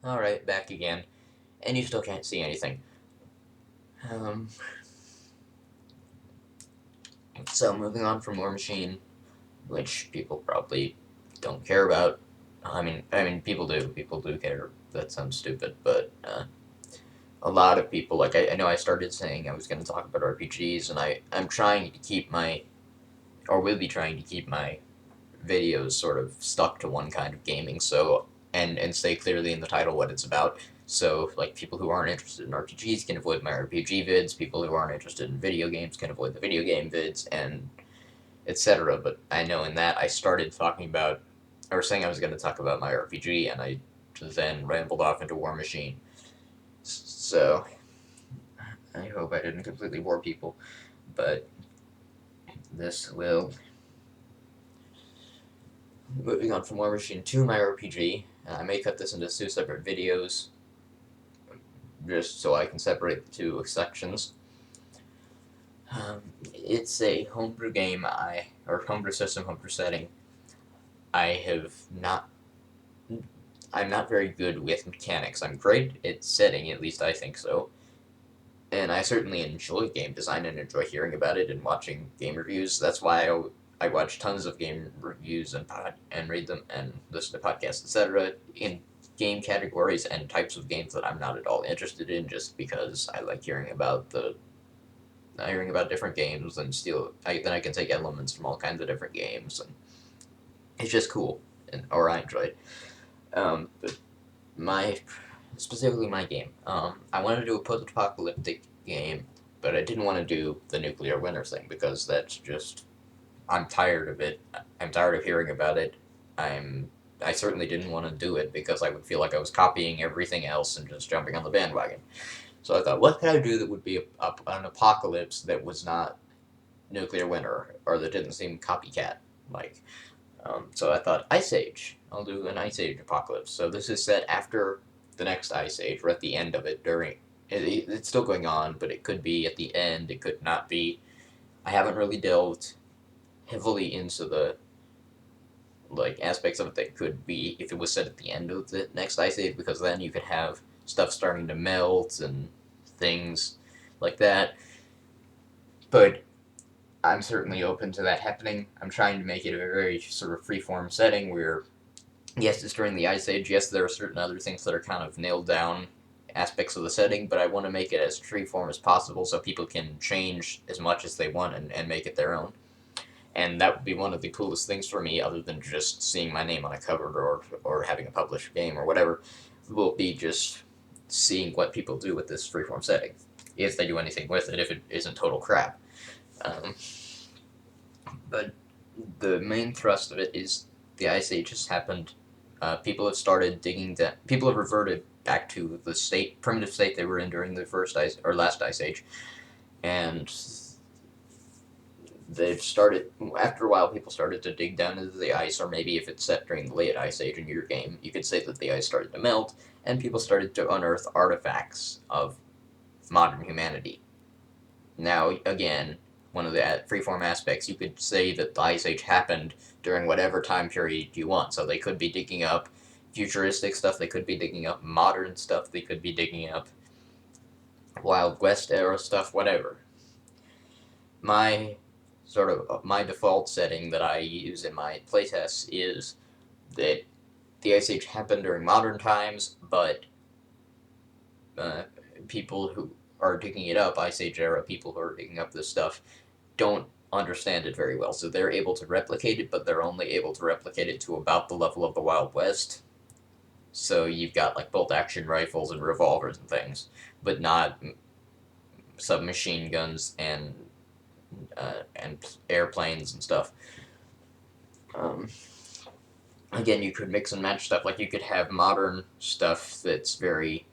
Alright, back again. And you still can't see anything. Um, so moving on from War Machine, which people probably don't care about. I mean, people do. People do care. That sounds stupid, but a lot of people, like, I know I started saying I was going to talk about RPGs, and I'm trying to keep my, or will be trying to keep my videos sort of stuck to one kind of gaming, so and say clearly in the title what it's about. So like people who aren't interested in RPGs can avoid my RPG vids, people who aren't interested in video games can avoid the video game vids, and etc. But I know in that I started talking about or saying I was going to talk about my RPG, and I then rambled off into War Machine. So I hope I didn't completely bore people, but this will moving on from War Machine to my RPG. I may cut this into two separate videos just so I can separate the two sections. It's a homebrew game or homebrew system, homebrew setting. I have not. I'm not very good with mechanics. I'm great at setting, at least I think so. And I certainly enjoy game design and enjoy hearing about it and watching game reviews. That's why I watch tons of game reviews and read them and listen to podcasts, etc. in game categories and types of games that I'm not at all interested in, just because I like hearing about different games and then I can take elements from all kinds of different games, and it's just cool, or I enjoy it. But my specifically my game, I wanted to do a post-apocalyptic game, but I didn't want to do the nuclear winter thing because that's just I'm tired of it. I'm tired of hearing about it. I certainly didn't want to do it because I would feel like I was copying everything else and just jumping on the bandwagon. So I thought, what could I do that would be an apocalypse that was not nuclear winter or that didn't seem copycat like? So I thought Ice Age. I'll do an Ice Age apocalypse. So this is set after the next Ice Age. We're at the end of it. It's still going on, but it could be at the end. It could not be. I haven't really delved heavily into the like aspects of it that could be if it was set at the end of the next Ice Age, because then you could have stuff starting to melt and things like that. But I'm certainly open to that happening. I'm trying to make it a very sort of freeform setting where, yes, it's during the Ice Age. Yes, there are certain other things that are kind of nailed down aspects of the setting, but I want to make it as freeform as possible so people can change as much as they want and make it their own. And that would be one of the coolest things for me, other than just seeing my name on a cover or having a published game or whatever, will be just seeing what people do with this freeform setting, if they do anything with it, if it isn't total crap. Um, but the main thrust of it is the Ice Age has happened. People have started digging that. People have reverted back to the primitive state they were in during the first ice or last Ice Age, and they've started after a while. People started to dig down into the ice, or maybe if it's set during the late Ice Age in your game, you could say that the ice started to melt, and people started to unearth artifacts of modern humanity. Now, again, one of the freeform aspects, you could say that the Ice Age happened during whatever time period you want. So they could be digging up futuristic stuff, they could be digging up modern stuff, they could be digging up Wild West era stuff, whatever. My my default setting that I use in my playtests is that the Ice Age happened during modern times, but uh, people who are digging it up, Ice Age era people who are digging up this stuff, don't understand it very well. So they're able to replicate it, but they're only able to replicate it to about the level of the Wild West. So you've got like bolt action rifles and revolvers and things, but not submachine guns and airplanes and stuff. Um, Again, you could mix and match stuff. Like you could have modern stuff that's very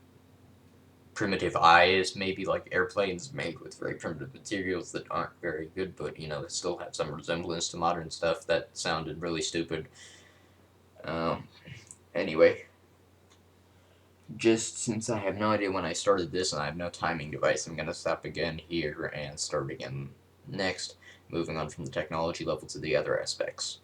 primitive eyes, maybe like airplanes made with very primitive materials that aren't very good, but still have some resemblance to modern stuff. That sounded really stupid. Um, anyway, just since I have no idea when I started this and I have no timing device, I'm gonna stop again here and start again next, moving on from the technology level to the other aspects.